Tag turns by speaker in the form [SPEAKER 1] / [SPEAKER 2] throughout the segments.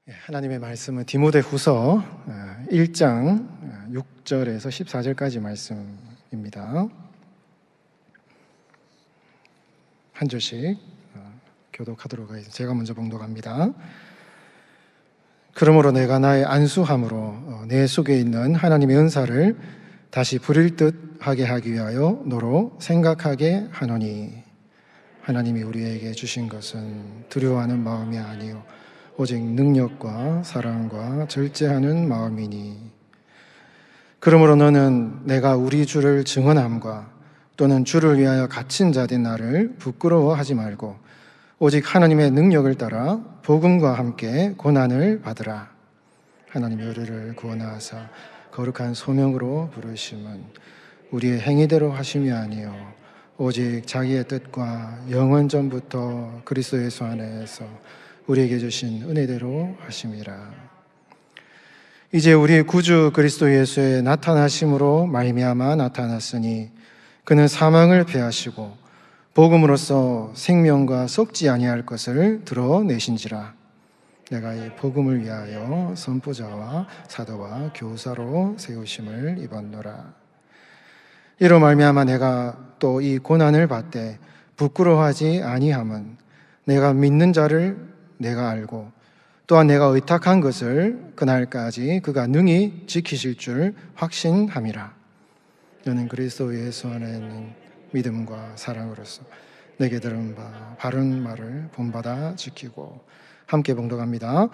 [SPEAKER 1] 하나님의 말씀은 디모데후서 1장 6절에서 14절까지 말씀입니다. 한 절씩 교독하도록 하겠습니다. 제가 먼저 봉독합니다. 그러므로 내가 나의 안수함으로 내 속에 있는 하나님의 은사를 다시 부릴 듯 하게 하기 위하여 너로 생각하게 하노니, 하나님이 우리에게 주신 것은 두려워하는 마음이 아니요 오직 능력과 사랑과 절제하는 마음이니, 그러므로 너는 내가 우리 주를 증언함과 또는 주를 위하여 갇힌 자된 나를 부끄러워하지 말고 오직 하나님의 능력을 따라 복음과 함께 고난을 받으라. 하나님이 우리를 구원하사 거룩한 소명으로 부르심은 우리의 행위대로 하심이 아니요 오직 자기의 뜻과 영원 전부터 그리스도 예수 안에서 우리에게 주신 은혜대로 하심이라. 이제 우리 구주 그리스도 예수의 나타나심으로 말미암아 나타났으니 그는 사망을 패하시고 복음으로써 생명과 썩지 아니할 것을 드러내신지라. 내가 이 복음을 위하여 선포자와 사도와 교사로 세우심을 입었노라. 이로 말미암아 내가 또 이 고난을 받되 부끄러워하지 아니함은 내가 믿는 자를 내가 알고 또한 내가 의탁한 것을 그날까지 그가 능히 지키실 줄 확신함이라. 너는 그리스도 예수 안에 있는 믿음과 사랑으로서 내게 들은 바 바른 말을 본받아 지키고, 함께 봉독합니다.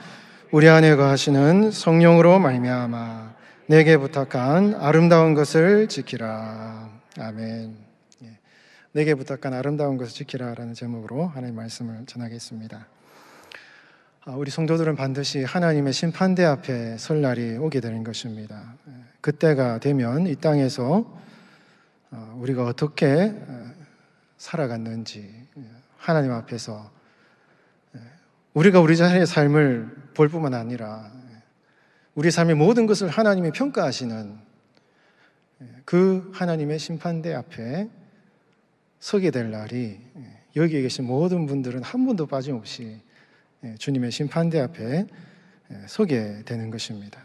[SPEAKER 1] 우리 안에 거하시는 성령으로 말미암아 내게 부탁한 아름다운 것을 지키라. 아멘. 내게 부탁한 아름다운 것을 지키라라는 제목으로 하나님의 말씀을 전하겠습니다. 우리 성도들은 반드시 하나님의 심판대 앞에 설 날이 오게 되는 것입니다. 그때가 되면 이 땅에서 우리가 어떻게 살아갔는지 하나님 앞에서 우리가 우리 자신의 삶을 볼 뿐만 아니라 우리 삶의 모든 것을 하나님이 평가하시는 그 하나님의 심판대 앞에 서게 될 날이, 여기에 계신 모든 분들은 한 분도 빠짐없이 주님의 심판대 앞에 서게 되는 것입니다.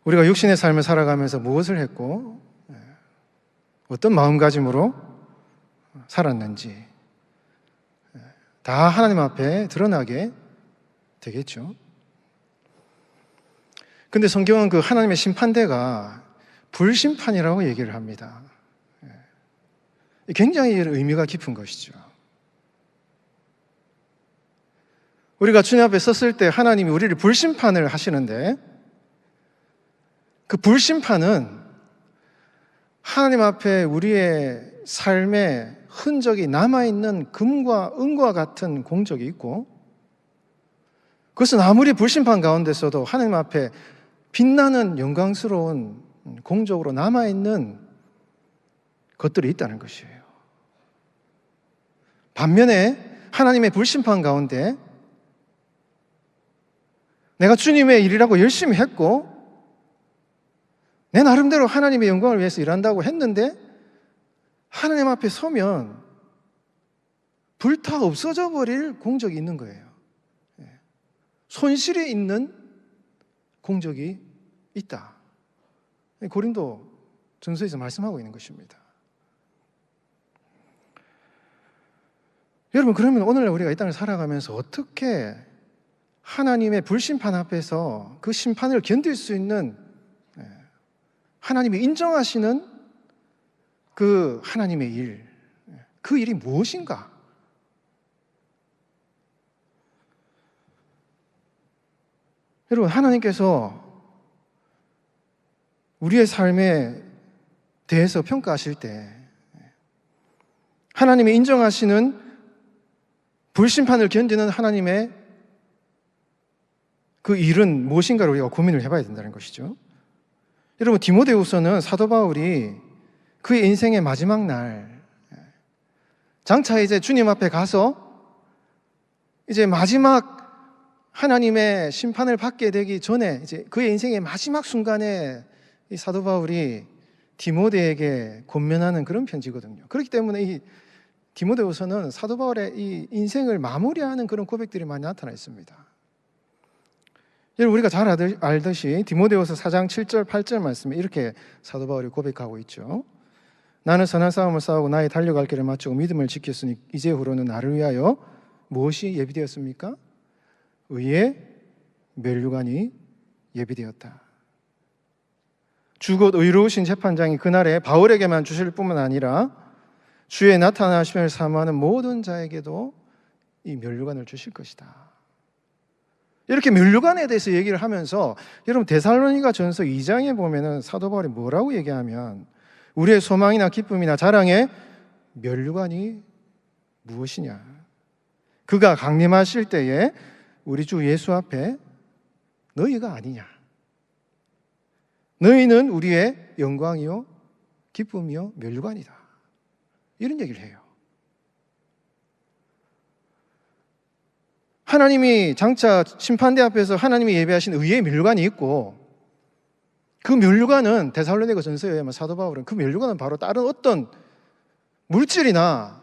[SPEAKER 1] 우리가 육신의 삶을 살아가면서 무엇을 했고 어떤 마음가짐으로 살았는지 다 하나님 앞에 드러나게 되겠죠. 근데 성경은 그 하나님의 심판대가 불심판이라고 얘기를 합니다. 굉장히 의미가 깊은 것이죠. 우리가 주님 앞에 섰을 때 하나님이 우리를 불심판을 하시는데, 그 불심판은 하나님 앞에 우리의 삶에 흔적이 남아있는 금과 은과 같은 공적이 있고, 그것은 아무리 불심판 가운데서도 하나님 앞에 빛나는 영광스러운 공적으로 남아있는 것들이 있다는 것이에요. 반면에 하나님의 불심판 가운데 내가 주님의 일이라고 열심히 했고 내 나름대로 하나님의 영광을 위해서 일한다고 했는데 하나님 앞에 서면 불타 없어져 버릴 공적이 있는 거예요. 손실이 있는 공적이 있다. 고린도 전서에서 말씀하고 있는 것입니다. 여러분, 그러면 오늘 우리가 이 땅을 살아가면서 어떻게 하나님의 불심판 앞에서 그 심판을 견딜 수 있는, 하나님이 인정하시는 그 하나님의 일, 그 일이 무엇인가? 여러분, 하나님께서 우리의 삶에 대해서 평가하실 때 하나님이 인정하시는 불심판을 견디는 하나님의 그 일은 무엇인가를 우리가 고민을 해봐야 된다는 것이죠. 여러분, 디모데후서는 사도 바울이 그의 인생의 마지막 날, 장차 이제 주님 앞에 가서 이제 마지막 하나님의 심판을 받게 되기 전에 이제 그의 인생의 마지막 순간에 이 사도 바울이 디모데에게 권면하는 그런 편지거든요. 그렇기 때문에 이 디모데후서는 사도 바울의 이 인생을 마무리하는 그런 고백들이 많이 나타나 있습니다. 여러분, 우리가 잘 알듯이 디모데후서 4장 7절 8절 말씀에 이렇게 사도 바울이 고백하고 있죠. 나는 선한 싸움을 싸우고 나의 달려갈 길을 마치고 믿음을 지켰으니 이제후로는 나를 위하여 무엇이 예비되었습니까? 의의 면류관이 예비되었다. 주 곧 의로우신 재판장이 그날에 바울에게만 주실 뿐만 아니라 주의 나타나심을 사모하는 모든 자에게도 이 면류관을 주실 것이다. 이렇게 면류관에 대해서 얘기를 하면서 여러분 데살로니가 전서 2장에 보면은 사도 바울이 뭐라고 얘기하면 우리의 소망이나 기쁨이나 자랑의 면류관이 무엇이냐? 그가 강림하실 때에 우리 주 예수 앞에 너희가 아니냐? 너희는 우리의 영광이요 기쁨이요 면류관이다. 이런 얘기를 해요. 하나님이 장차 심판대 앞에서 하나님이 예배하신 의의 면류관이 있고 그 면류관은 데살로니가 전서에 의하면 사도 바울은 그 면류관은 바로 다른 어떤 물질이나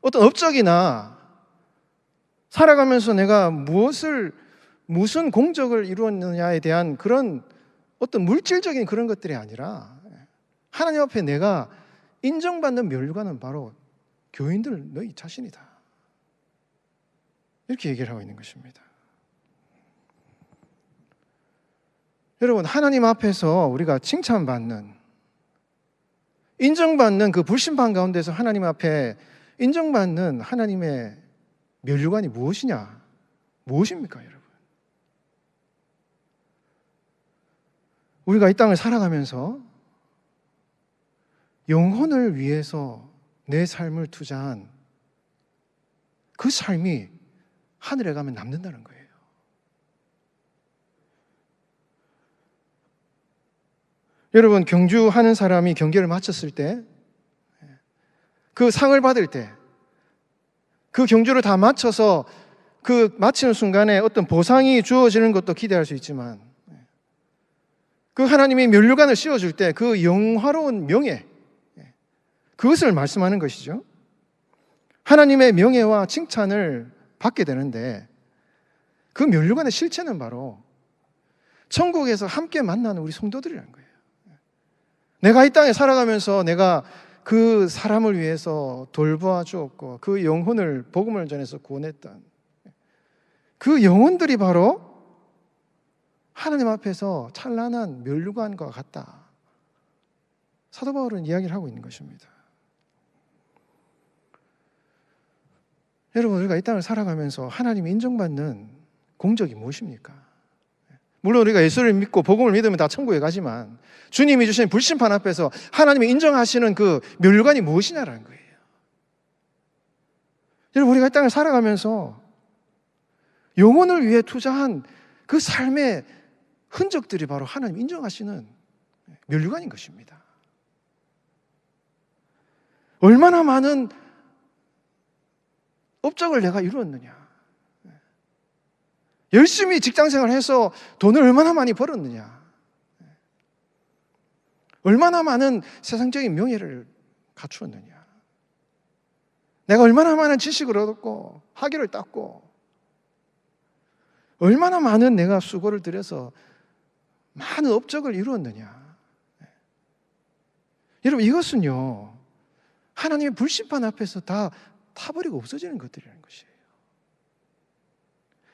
[SPEAKER 1] 어떤 업적이나 살아가면서 내가 무슨 공적을 이루었느냐에 대한 그런 어떤 물질적인 그런 것들이 아니라 하나님 앞에 내가 인정받는 면류관은 바로 교인들 너희 자신이다. 이렇게 얘기를 하고 있는 것입니다. 여러분, 하나님 앞에서 우리가 칭찬받는, 인정받는 그 불심판 가운데서 하나님 앞에 인정받는 하나님의 면류관이 무엇이냐? 무엇입니까, 여러분? 우리가 이 땅을 살아가면서 영혼을 위해서 내 삶을 투자한 그 삶이 하늘에 가면 남는다는 거예요. 여러분, 경주하는 사람이 경기를 마쳤을 때, 그 상을 받을 때, 그 경주를 다 마쳐서 그 마치는 순간에 어떤 보상이 주어지는 것도 기대할 수 있지만, 그 하나님이 면류관을 씌워줄 때 그 영화로운 명예, 그것을 말씀하는 것이죠. 하나님의 명예와 칭찬을 받게 되는데 그 면류관의 실체는 바로 천국에서 함께 만나는 우리 성도들이라는 거예요. 내가 이 땅에 살아가면서 내가 그 사람을 위해서 돌보아 주었고 그 영혼을 복음을 전해서 구원했던 그 영혼들이 바로 하나님 앞에서 찬란한 면류관과 같다. 사도 바울은 이야기를 하고 있는 것입니다. 여러분, 우리가 이 땅을 살아가면서 하나님이 인정받는 공적이 무엇입니까? 물론 우리가 예수를 믿고 복음을 믿으면 다 천국에 가지만 주님이 주신 불심판 앞에서 하나님이 인정하시는 그 면류관이 무엇이냐라는 거예요. 여러분, 우리가 이 땅을 살아가면서 영혼을 위해 투자한 그 삶의 흔적들이 바로 하나님 인정하시는 면류관인 것입니다. 얼마나 많은 업적을 내가 이루었느냐, 열심히 직장생활을 해서 돈을 얼마나 많이 벌었느냐, 얼마나 많은 세상적인 명예를 갖추었느냐, 내가 얼마나 많은 지식을 얻었고 학위를 땄고 얼마나 많은 내가 수고를 들여서 많은 업적을 이루었느냐. 여러분, 이것은요 하나님의 불심판 앞에서 다 타버리고 없어지는 것들이라는 것이에요.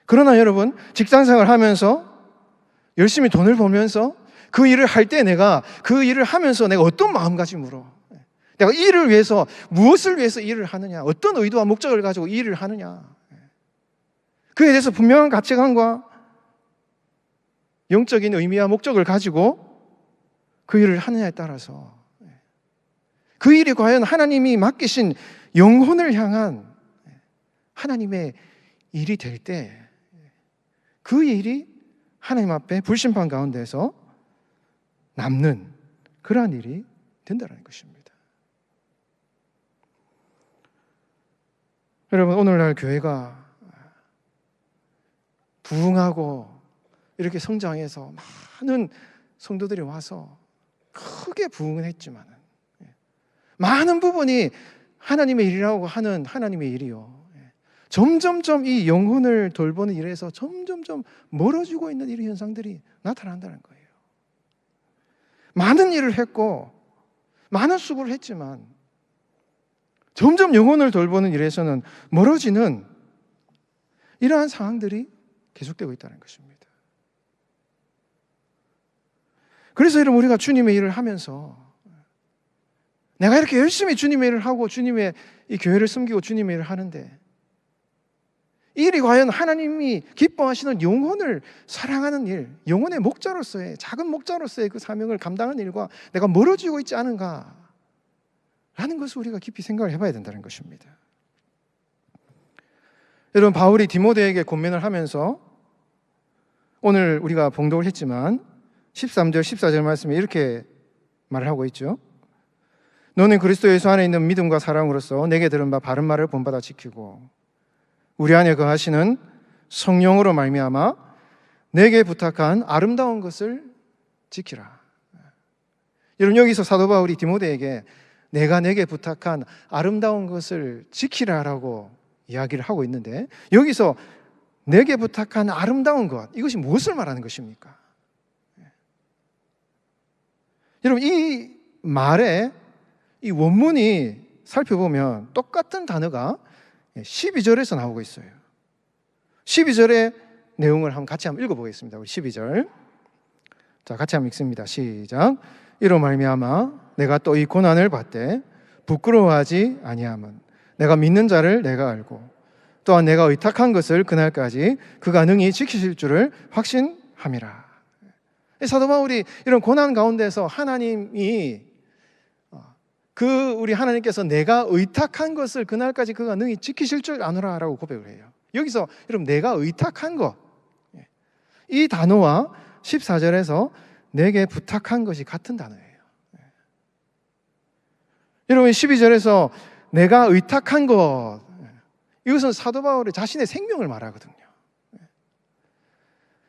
[SPEAKER 1] 그러나 여러분, 직장생활을 하면서 열심히 돈을 벌면서 그 일을 할 때 내가 그 일을 하면서 내가 어떤 마음가짐으로 내가 이 일을 위해서 무엇을 위해서 일을 하느냐, 어떤 의도와 목적을 가지고 이 일을 하느냐, 그에 대해서 분명한 가치관과 영적인 의미와 목적을 가지고 그 일을 하느냐에 따라서 그 일이 과연 하나님이 맡기신 영혼을 향한 하나님의 일이 될 때 그 일이 하나님 앞에 불심판 가운데서 남는 그러한 일이 된다는 것입니다. 여러분, 오늘날 교회가 부흥하고 이렇게 성장해서 많은 성도들이 와서 크게 부흥은 했지만 많은 부분이 하나님의 일이라고 하는 하나님의 일이요, 점점점 이 영혼을 돌보는 일에서 점점점 멀어지고 있는 이런 현상들이 나타난다는 거예요. 많은 일을 했고 많은 수고를 했지만 점점 영혼을 돌보는 일에서는 멀어지는 이러한 상황들이 계속되고 있다는 것입니다. 그래서 여러분, 우리가 주님의 일을 하면서 내가 이렇게 열심히 주님의 일을 하고 주님의 이 교회를 섬기고 주님의 일을 하는데 이 일이 과연 하나님이 기뻐하시는 영혼을 사랑하는 일, 영혼의 목자로서의, 작은 목자로서의 그 사명을 감당하는 일과 내가 멀어지고 있지 않은가 라는 것을 우리가 깊이 생각을 해봐야 된다는 것입니다. 여러분, 바울이 디모데에게 권면을 하면서 오늘 우리가 봉독을 했지만 13절, 14절 말씀에 이렇게 말을 하고 있죠. 너는 그리스도 예수 안에 있는 믿음과 사랑으로서 내게 들은 바 바른 말을 본받아 지키고 우리 안에 거하시는 성령으로 말미암아 내게 부탁한 아름다운 것을 지키라. 여러분, 여기서 사도 바울이 디모데에게 내가 내게 부탁한 아름다운 것을 지키라라고 이야기를 하고 있는데, 여기서 내게 부탁한 아름다운 것, 이것이 무엇을 말하는 것입니까? 여러분, 이 말에 이 원문이 살펴보면 똑같은 단어가 12절에서 나오고 있어요. 12절의 내용을 같이 한번 읽어보겠습니다. 우리 12절. 자, 같이 한번 읽습니다. 시작. 이로 말미암아 내가 또 이 고난을 받되 부끄러워하지 아니함은 내가 믿는 자를 내가 알고 또한 내가 의탁한 것을 그날까지 그가 능히 지키실 줄을 확신함이라. 사도 바울이 이런 고난 가운데서 하나님이 우리 하나님께서 내가 의탁한 것을 그날까지 그가 능히 지키실 줄 아노라라고 고백을 해요. 여기서 여러분, 내가 의탁한 것, 이 단어와 14절에서 내게 부탁한 것이 같은 단어예요. 여러분, 12절에서 내가 의탁한 것, 이것은 사도 바울이 자신의 생명을 말하거든요.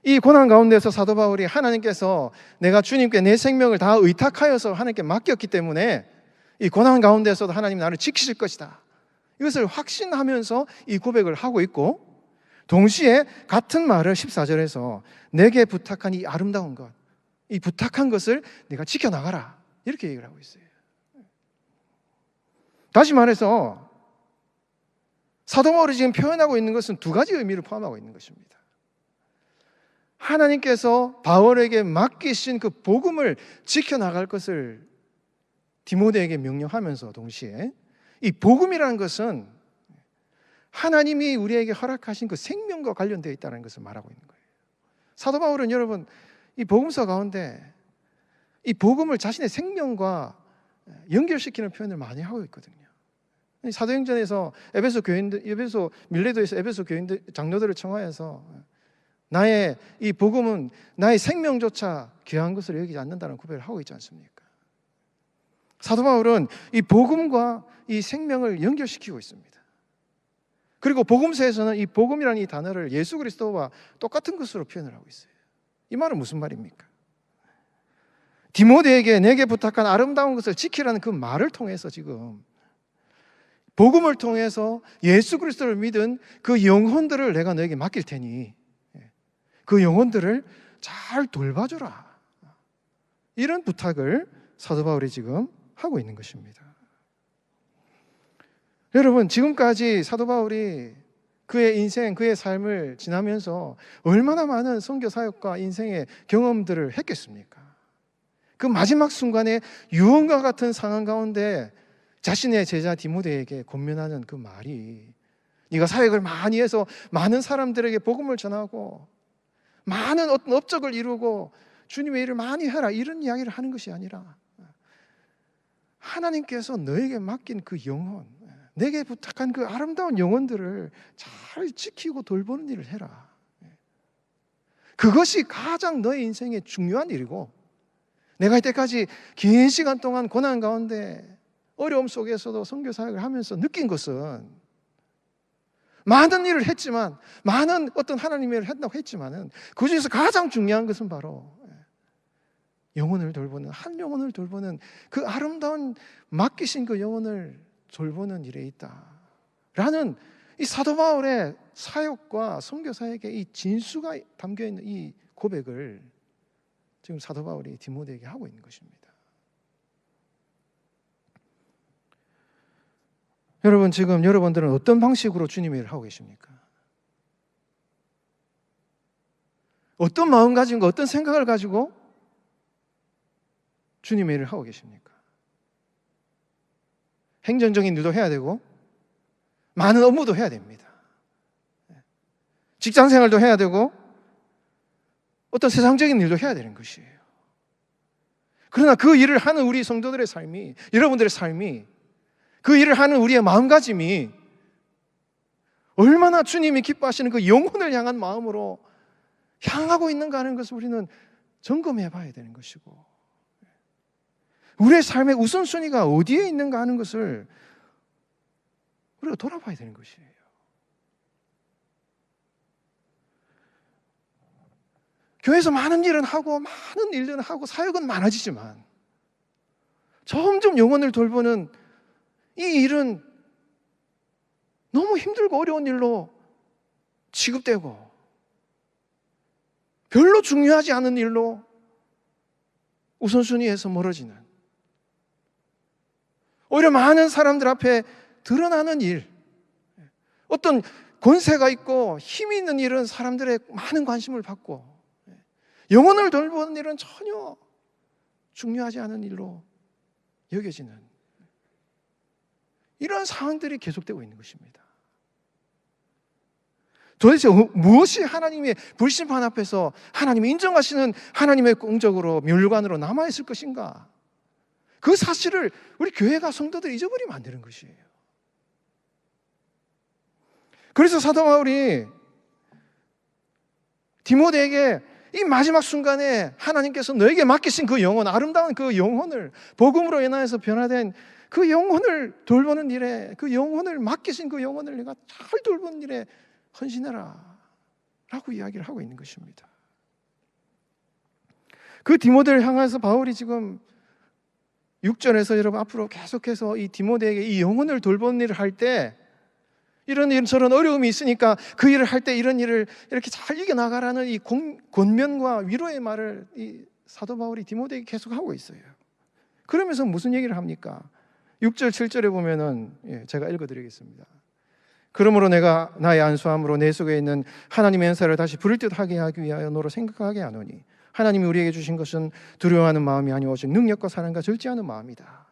[SPEAKER 1] 이 고난 가운데서 사도 바울이 하나님께서 내가 주님께 내 생명을 다 의탁하여서 하나님께 맡겼기 때문에 이 고난 가운데서도 하나님 나를 지키실 것이다, 이것을 확신하면서 이 고백을 하고 있고, 동시에 같은 말을 14절에서 내게 부탁한 이 아름다운 것, 이 부탁한 것을 내가 지켜나가라, 이렇게 얘기를 하고 있어요. 다시 말해서 사도 바울이 지금 표현하고 있는 것은 두 가지 의미를 포함하고 있는 것입니다. 하나님께서 바울에게 맡기신 그 복음을 지켜나갈 것을 디모데에게 명령하면서 동시에 이 복음이라는 것은 하나님이 우리에게 허락하신 그 생명과 관련되어 있다는 것을 말하고 있는 거예요. 사도 바울은 여러분, 이 복음서 가운데 이 복음을 자신의 생명과 연결시키는 표현을 많이 하고 있거든요. 사도행전에서 에베소 밀레도에서 에베소 교인들 장로들을 청하여서 나의 이 복음은 나의 생명조차 귀한 것으로 여기지 않는다는 고백을 하고 있지 않습니까? 사도 바울은 이 복음과 이 생명을 연결시키고 있습니다. 그리고 복음서에서는 이 복음이라는 이 단어를 예수 그리스도와 똑같은 것으로 표현을 하고 있어요. 이 말은 무슨 말입니까? 디모데에게 내게 부탁한 아름다운 것을 지키라는 그 말을 통해서 지금 복음을 통해서 예수 그리스도를 믿은 그 영혼들을 내가 너에게 맡길 테니 그 영혼들을 잘 돌봐주라, 이런 부탁을 사도 바울이 지금 하고 있는 것입니다. 여러분, 지금까지 사도 바울이 그의 인생, 그의 삶을 지나면서 얼마나 많은 선교 사역과 인생의 경험들을 했겠습니까? 그 마지막 순간에 유언과 같은 상황 가운데 자신의 제자 디모데에게 권면하는 그 말이, 네가 사역을 많이 해서 많은 사람들에게 복음을 전하고 많은 어떤 업적을 이루고 주님의 일을 많이 해라, 이런 이야기를 하는 것이 아니라 하나님께서 너에게 맡긴 그 영혼, 내게 부탁한 그 아름다운 영혼들을 잘 지키고 돌보는 일을 해라. 그것이 가장 너의 인생에 중요한 일이고, 내가 이때까지 긴 시간 동안 고난 가운데 어려움 속에서도 선교 사역을 하면서 느낀 것은, 많은 일을 했지만, 많은 어떤 하나님의 일을 한다고 했지만은 그 중에서 가장 중요한 것은 바로 영혼을 돌보는, 한 영혼을 돌보는 그 아름다운 맡기신 그 영혼을 돌보는 일에 있다 라는 이 사도 바울의 사역과 선교 사역에 이 진수가 담겨 있는 이 고백을 지금 사도 바울이 디모데에게 하고 있는 것입니다. 여러분, 지금 여러분들은 어떤 방식으로 주님의 일을 하고 계십니까? 어떤 마음가짐과 어떤 생각을 가지고 주님의 일을 하고 계십니까? 행정적인 일도 해야 되고 많은 업무도 해야 됩니다. 직장생활도 해야 되고 어떤 세상적인 일도 해야 되는 것이에요. 그러나 그 일을 하는 우리 성도들의 삶이, 여러분들의 삶이, 그 일을 하는 우리의 마음가짐이 얼마나 주님이 기뻐하시는 그 영혼을 향한 마음으로 향하고 있는가 하는 것을 우리는 점검해 봐야 되는 것이고, 우리의 삶의 우선순위가 어디에 있는가 하는 것을 우리가 돌아봐야 되는 것이에요. 교회에서 많은 일은 하고 많은 일들은 하고 사역은 많아지지만 점점 영혼을 돌보는 이 일은 너무 힘들고 어려운 일로 취급되고 별로 중요하지 않은 일로 우선순위에서 멀어지는, 오히려 많은 사람들 앞에 드러나는 일, 어떤 권세가 있고 힘이 있는 일은 사람들의 많은 관심을 받고 영혼을 돌보는 일은 전혀 중요하지 않은 일로 여겨지는 이런 상황들이 계속되고 있는 것입니다. 도대체 무엇이 하나님의 불심판 앞에서 하나님이 인정하시는 하나님의 공적으로 멸관으로 남아있을 것인가? 그 사실을 우리 교회가 성도들이 잊어버리면 안 되는 것이에요. 그래서 사도 바울이 디모데에게 이 마지막 순간에 하나님께서 너에게 맡기신 그 영혼, 아름다운 그 영혼을, 복음으로 인하여서 변화된 그 영혼을 돌보는 일에, 그 영혼을 맡기신 그 영혼을 내가 잘 돌보는 일에 헌신해라 라고 이야기를 하고 있는 것입니다. 그 디모데를 향해서 바울이 지금 6절에서 여러분 앞으로 계속해서 이 디모데에게 이 영혼을 돌보는 일을 할 때 이런 일 저런 어려움이 있으니까 그 일을 할 때 이런 일을 이렇게 잘 이겨나가라는 이 권면과 위로의 말을 이 사도 바울이 디모데에게 계속 하고 있어요. 그러면서 무슨 얘기를 합니까? 6절 7절에 보면은 제가 읽어드리겠습니다. 그러므로 내가 나의 안수함으로 내 속에 있는 하나님의 은사를 다시 부를 듯 하게 하기 위하여 너로 생각하게 하노니 하나님이 우리에게 주신 것은 두려워하는 마음이 아니오 오직 능력과 사랑과 절제하는 마음이다.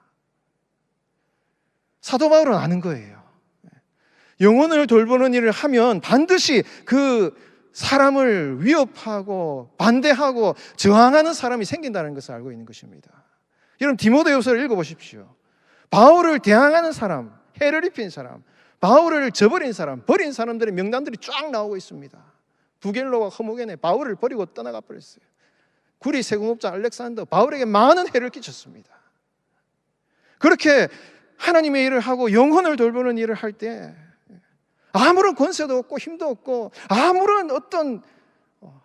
[SPEAKER 1] 사도 바울은 아는 거예요. 영혼을 돌보는 일을 하면 반드시 그 사람을 위협하고 반대하고 저항하는 사람이 생긴다는 것을 알고 있는 것입니다. 여러분 디모데후서를 읽어보십시오. 바울을 대항하는 사람, 해를 입힌 사람, 바울을 저버린 사람, 버린 사람들의 명단들이 쫙 나오고 있습니다. 부겔로와 허무겐에 바울을 버리고 떠나가 버렸어요. 구리 세공업자 알렉산더, 바울에게 많은 해를 끼쳤습니다. 그렇게 하나님의 일을 하고 영혼을 돌보는 일을 할 때 아무런 권세도 없고 힘도 없고 아무런 어떤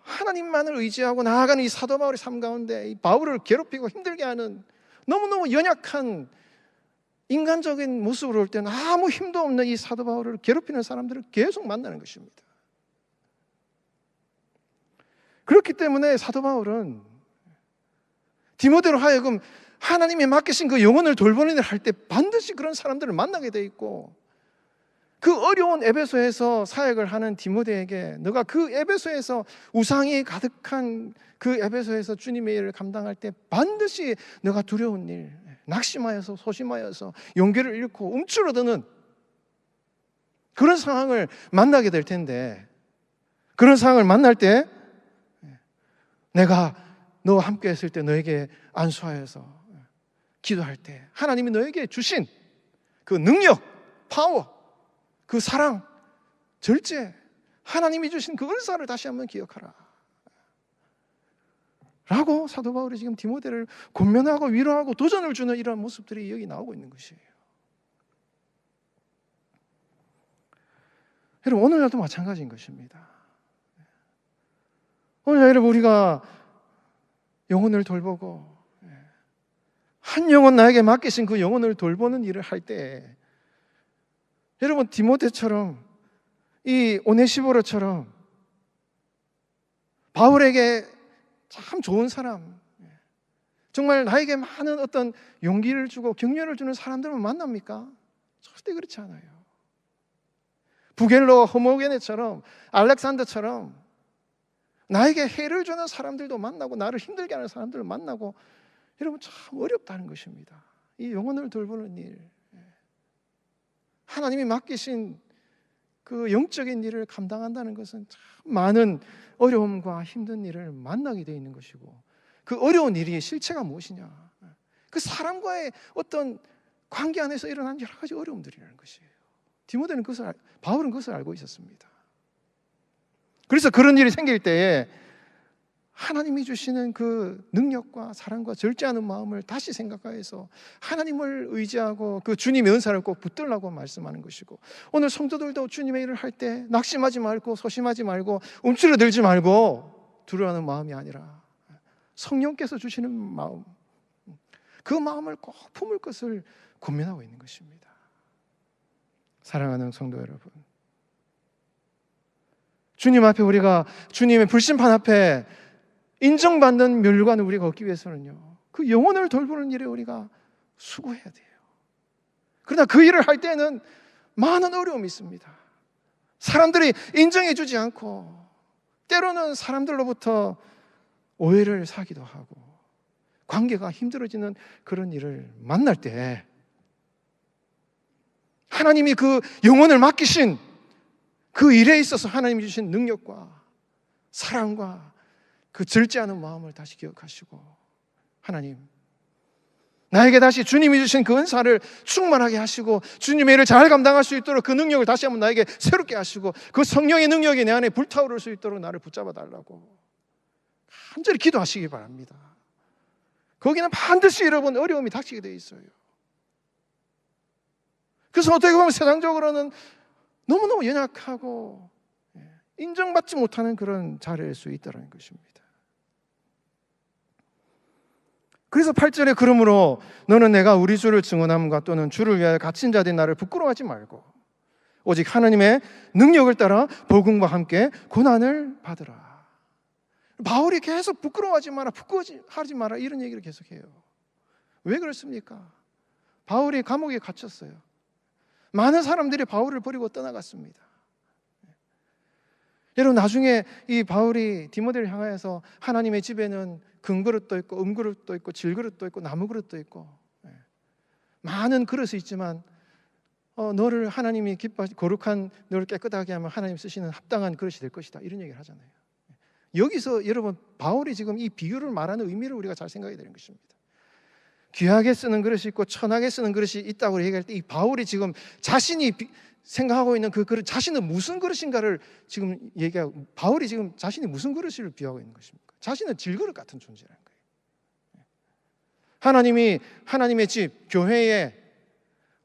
[SPEAKER 1] 하나님만을 의지하고 나아가는 이 사도 바울의 삶 가운데 이 바울을 괴롭히고 힘들게 하는 너무너무 연약한 인간적인 모습으로 올 때는 아무 힘도 없는 이 사도 바울을 괴롭히는 사람들을 계속 만나는 것입니다. 그렇기 때문에 사도 바울은 디모데로 하여금 하나님이 맡기신 그 영혼을 돌보는 일을 할 때 반드시 그런 사람들을 만나게 돼 있고, 그 어려운 에베소에서 사역을 하는 디모데에게 너가 그 에베소에서 우상이 가득한 그 에베소에서 주님의 일을 감당할 때 반드시 너가 두려운 일, 낙심하여서 소심하여서 용기를 잃고 움츠러드는 그런 상황을 만나게 될 텐데, 그런 상황을 만날 때 내가 너와 함께 했을 때 너에게 안수하여서 기도할 때 하나님이 너에게 주신 그 능력, 파워, 그 사랑, 절제, 하나님이 주신 그 은사를 다시 한번 기억하라 라고 사도 바울이 지금 디모데를 권면하고 위로하고 도전을 주는 이러한 모습들이 여기 나오고 있는 것이에요. 여러분 오늘날도 마찬가지인 것입니다. 오늘 여러분 우리가 영혼을 돌보고 한 영혼 나에게 맡기신 그 영혼을 돌보는 일을 할 때 여러분 디모데처럼 이 오네시보로처럼 바울에게 참 좋은 사람, 정말 나에게 많은 어떤 용기를 주고 격려를 주는 사람들을 만납니까? 절대 그렇지 않아요. 부겔로, 호모게네처럼, 알렉산더처럼 나에게 해를 주는 사람들도 만나고 나를 힘들게 하는 사람들을 만나고, 여러분 참 어렵다는 것입니다. 이 영혼을 돌보는 일, 하나님이 맡기신 그 영적인 일을 감당한다는 것은 참 많은 어려움과 힘든 일을 만나게 되어 있는 것이고, 그 어려운 일이 실체가 무엇이냐? 그 사람과의 어떤 관계 안에서 일어난 여러 가지 어려움들이라는 것이에요. 디모데는 바울은 그것을 알고 있었습니다. 그래서 그런 일이 생길 때에 하나님이 주시는 그 능력과 사랑과 절제하는 마음을 다시 생각해서 하나님을 의지하고 그 주님의 은사를 꼭 붙들라고 말씀하는 것이고, 오늘 성도들도 주님의 일을 할 때 낙심하지 말고 소심하지 말고 움츠러들지 말고 두려워하는 마음이 아니라 성령께서 주시는 마음, 그 마음을 꼭 품을 것을 고민하고 있는 것입니다. 사랑하는 성도 여러분, 주님 앞에 우리가 주님의 불심판 앞에 인정받는 멸관을 우리가 얻기 위해서는요, 그 영혼을 돌보는 일에 우리가 수고해야 돼요. 그러나 그 일을 할 때는 많은 어려움이 있습니다. 사람들이 인정해 주지 않고, 때로는 사람들로부터 오해를 사기도 하고 관계가 힘들어지는 그런 일을 만날 때, 하나님이 그 영혼을 맡기신 그 일에 있어서 하나님이 주신 능력과 사랑과 그 절제하는 마음을 다시 기억하시고, 하나님, 나에게 다시 주님이 주신 그 은사를 충만하게 하시고 주님의 일을 잘 감당할 수 있도록 그 능력을 다시 한번 나에게 새롭게 하시고, 그 성령의 능력이 내 안에 불타오를 수 있도록 나를 붙잡아 달라고 간절히 기도하시기 바랍니다. 거기는 반드시 여러분 어려움이 닥치게 되어 있어요. 그래서 어떻게 보면 세상적으로는 너무너무 연약하고 인정받지 못하는 그런 자리일 수 있다는 것입니다. 그래서 8절에 그러므로 너는 내가 우리 주를 증언함과 또는 주를 위하여 갇힌 자된 나를 부끄러워하지 말고 오직 하나님의 능력을 따라 복음과 함께 고난을 받으라. 바울이 계속 부끄러워하지 마라, 부끄러워하지 마라 이런 얘기를 계속해요. 왜 그렇습니까? 바울이 감옥에 갇혔어요. 많은 사람들이 바울을 버리고 떠나갔습니다. 여러분, 나중에 이 바울이 디모데를 향하여서 하나님의 집에는 금그릇도 있고 음그릇도 있고 질그릇도 있고 나무그릇도 있고 많은 그릇이 있지만 너를 하나님이 기뻐하시 거룩한 너를 깨끗하게 하면 하나님 쓰시는 합당한 그릇이 될 것이다, 이런 얘기를 하잖아요. 여기서 여러분, 바울이 지금 이 비유를 말하는 의미를 우리가 잘 생각해야 되는 것입니다. 귀하게 쓰는 그릇이 있고 천하게 쓰는 그릇이 있다고 얘기할 때, 이 바울이 지금 자신이 생각하고 있는 그 그릇, 자신은 무슨 그릇인가를 지금 얘기하고, 바울이 지금 자신이 무슨 그릇을 비유하고 있는 것입니까? 자신은 질그릇 같은 존재라는 거예요. 하나님이 하나님의 집, 교회에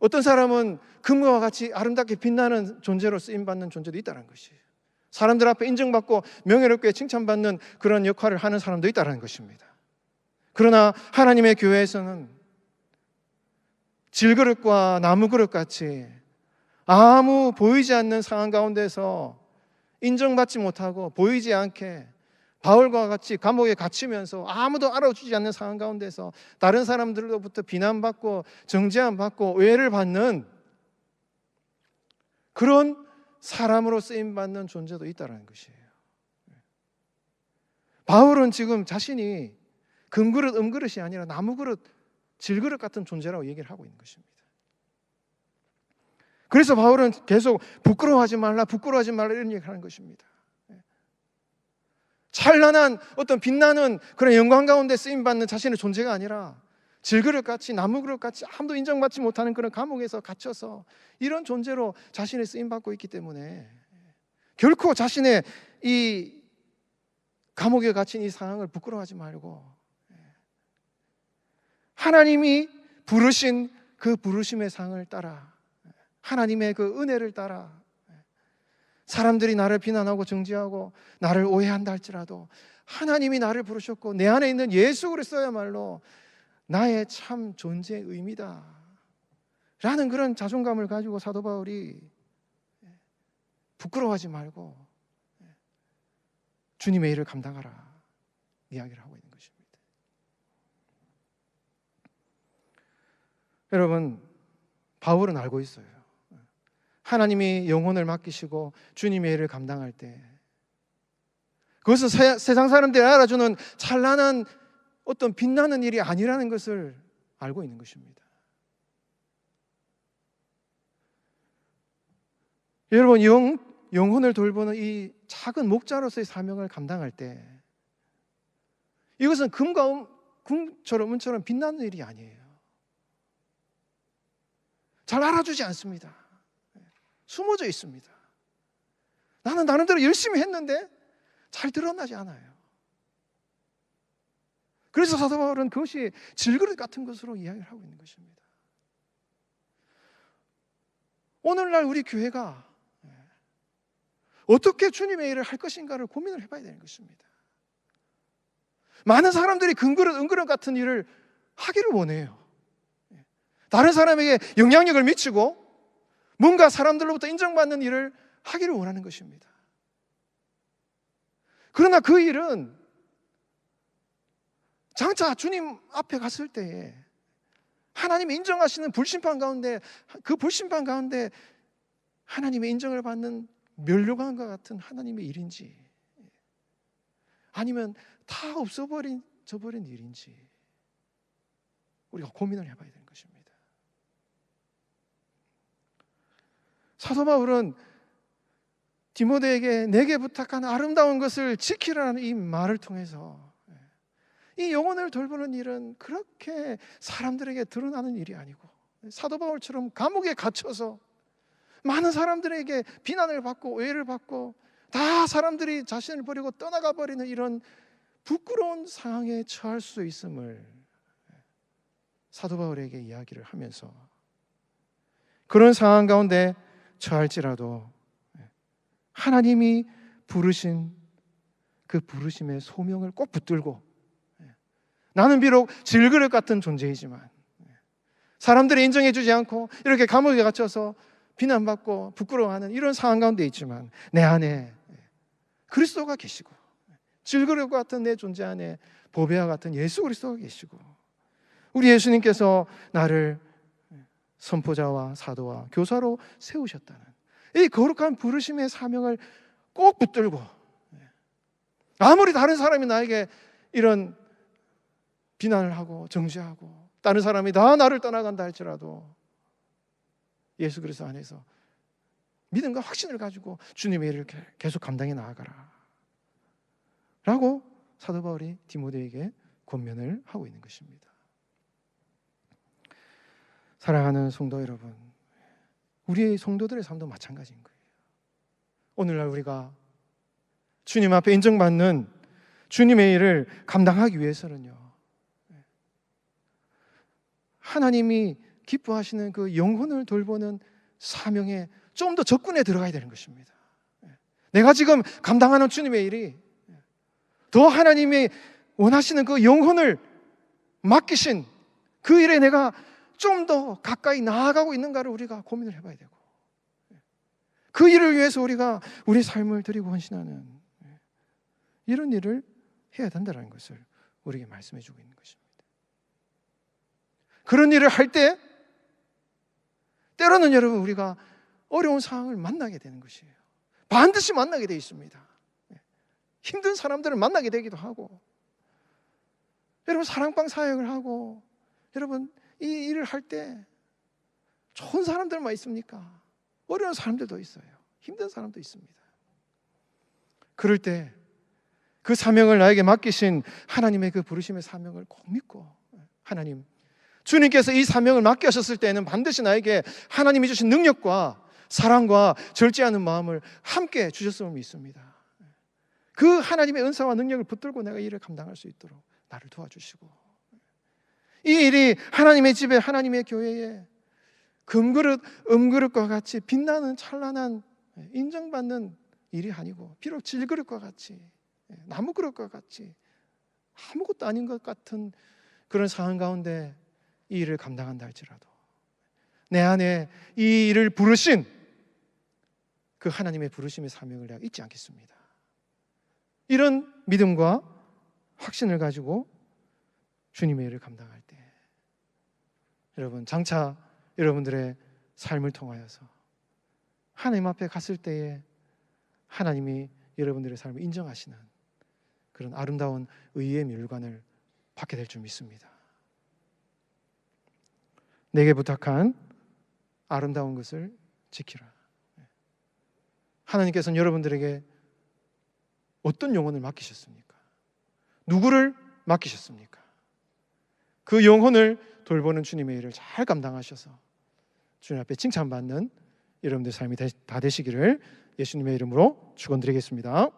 [SPEAKER 1] 어떤 사람은 금과 같이 아름답게 빛나는 존재로 쓰임받는 존재도 있다는 것이에요. 사람들 앞에 인정받고 명예롭게 칭찬받는 그런 역할을 하는 사람도 있다는 것입니다. 그러나 하나님의 교회에서는 질그릇과 나무그릇 같이 아무 보이지 않는 상황 가운데서 인정받지 못하고 보이지 않게 바울과 같이 감옥에 갇히면서 아무도 알아주지 않는 상황 가운데서 다른 사람들로부터 비난받고 정죄함받고 오해를 받는 그런 사람으로 쓰임받는 존재도 있다는 것이에요. 바울은 지금 자신이 금그릇, 음그릇이 아니라 나무그릇, 질그릇 같은 존재라고 얘기를 하고 있는 것입니다. 그래서 바울은 계속 부끄러워하지 말라, 부끄러워하지 말라 이런 얘기를 하는 것입니다. 찬란한 어떤 빛나는 그런 영광 가운데 쓰임받는 자신의 존재가 아니라 질그릇같이 나무그릇같이 아무도 인정받지 못하는 그런 감옥에서 갇혀서 이런 존재로 자신의 쓰임받고 있기 때문에 결코 자신의 이 감옥에 갇힌 이 상황을 부끄러워하지 말고 하나님이 부르신 그 부르심의 상을 따라, 하나님의 그 은혜를 따라, 사람들이 나를 비난하고 정죄하고 나를 오해한다 할지라도 하나님이 나를 부르셨고 내 안에 있는 예수 그리스도야말로 나의 참 존재의 의미다 라는 그런 자존감을 가지고 사도 바울이 부끄러워하지 말고 주님의 일을 감당하라 이야기를 하고 있는 것입니다. 여러분, 바울은 알고 있어요. 하나님이 영혼을 맡기시고 주님의 일을 감당할 때 그것은 세상 사람들이 알아주는 찬란한 어떤 빛나는 일이 아니라는 것을 알고 있는 것입니다. 여러분, 영혼을 돌보는 이 작은 목자로서의 사명을 감당할 때 이것은 금처럼 은처럼 빛나는 일이 아니에요. 잘 알아주지 않습니다. 숨어져 있습니다. 나는 나름대로 열심히 했는데 잘 드러나지 않아요. 그래서 사도 바울은 그것이 질그릇 같은 것으로 이야기를 하고 있는 것입니다. 오늘날 우리 교회가 어떻게 주님의 일을 할 것인가를 고민을 해봐야 되는 것입니다. 많은 사람들이 금그릇 은그릇 같은 일을 하기를 원해요. 다른 사람에게 영향력을 미치고 뭔가 사람들로부터 인정받는 일을 하기를 원하는 것입니다. 그러나 그 일은 장차 주님 앞에 갔을 때에 하나님이 인정하시는 불심판 가운데, 그 불심판 가운데 하나님의 인정을 받는 멸류관과 같은 하나님의 일인지 아니면 다 없어버린 저버린 일인지 우리가 고민을 해봐야 되는 것입니다. 사도 바울은 디모데에게 내게 부탁한 아름다운 것을 지키라는 이 말을 통해서 이 영혼을 돌보는 일은 그렇게 사람들에게 드러나는 일이 아니고 사도 바울처럼 감옥에 갇혀서 많은 사람들에게 비난을 받고 오해를 받고 다 사람들이 자신을 버리고 떠나가 버리는 이런 부끄러운 상황에 처할 수 있음을 사도 바울에게 이야기를 하면서 그런 상황 가운데 처할지라도 하나님이 부르신 그 부르심의 소명을 꼭 붙들고 나는 비록 질그릇 같은 존재이지만 사람들이 인정해 주지 않고 이렇게 감옥에 갇혀서 비난받고 부끄러워하는 이런 상황 가운데 있지만 내 안에 그리스도가 계시고 질그릇 같은 내 존재 안에 보배와 같은 예수 그리스도가 계시고 우리 예수님께서 나를 선포자와 사도와 교사로 세우셨다는 이 거룩한 부르심의 사명을 꼭 붙들고 아무리 다른 사람이 나에게 이런 비난을 하고 정죄하고 다른 사람이 다 나를 떠나간다 할지라도 예수 그리스도 안에서 믿음과 확신을 가지고 주님의 일을 계속 감당해 나아가라 라고 사도 바울이 디모데에게 권면을 하고 있는 것입니다. 사랑하는 성도 여러분, 우리 성도들의 삶도 마찬가지인 거예요. 오늘날 우리가 주님 앞에 인정받는 주님의 일을 감당하기 위해서는요 하나님이 기뻐하시는 그 영혼을 돌보는 사명에 좀 더 적군에 들어가야 되는 것입니다. 내가 지금 감당하는 주님의 일이 더 하나님이 원하시는 그 영혼을 맡기신 그 일에 내가 좀 더 가까이 나아가고 있는가를 우리가 고민을 해봐야 되고 그 일을 위해서 우리가 우리 삶을 드리고 헌신하는 이런 일을 해야 된다는 것을 우리에게 말씀해 주고 있는 것입니다. 그런 일을 할 때 때로는 여러분 우리가 어려운 상황을 만나게 되는 것이에요. 반드시 만나게 되어 있습니다. 힘든 사람들을 만나게 되기도 하고 여러분 사랑방 사역을 하고 여러분 이 일을 할 때 좋은 사람들만 있습니까? 어려운 사람들도 있어요. 힘든 사람도 있습니다. 그럴 때 그 사명을 나에게 맡기신 하나님의 그 부르심의 사명을 꼭 믿고 하나님 주님께서 이 사명을 맡기셨을 때는 반드시 나에게 하나님이 주신 능력과 사랑과 절제하는 마음을 함께 주셨음을 믿습니다. 그 하나님의 은사와 능력을 붙들고 내가 이 일을 감당할 수 있도록 나를 도와주시고 이 일이 하나님의 집에 하나님의 교회에 금그릇 음그릇과 같이 빛나는 찬란한 인정받는 일이 아니고 비록 질그릇과 같이 나무그릇과 같이 아무것도 아닌 것 같은 그런 상황 가운데 이 일을 감당한다 할지라도 내 안에 이 일을 부르신 그 하나님의 부르심의 사명을 내가 잊지 않겠습니다. 이런 믿음과 확신을 가지고 주님의 일을 감당할 때, 여러분, 장차 여러분들의 삶을 통하여서 하나님 앞에 갔을 때에 하나님이 여러분들의 삶을 인정하시는 그런 아름다운 의의 멸관을 받게 될 줄 믿습니다. 내게 부탁한 아름다운 것을 지키라. 하나님께서는 여러분들에게 어떤 영혼을 맡기셨습니까? 누구를 맡기셨습니까? 그 영혼을 돌보는 주님의 일을 잘 감당하셔서 주님 앞에 칭찬받는 여러분들의 삶이 다 되시기를 예수님의 이름으로 축원드리겠습니다.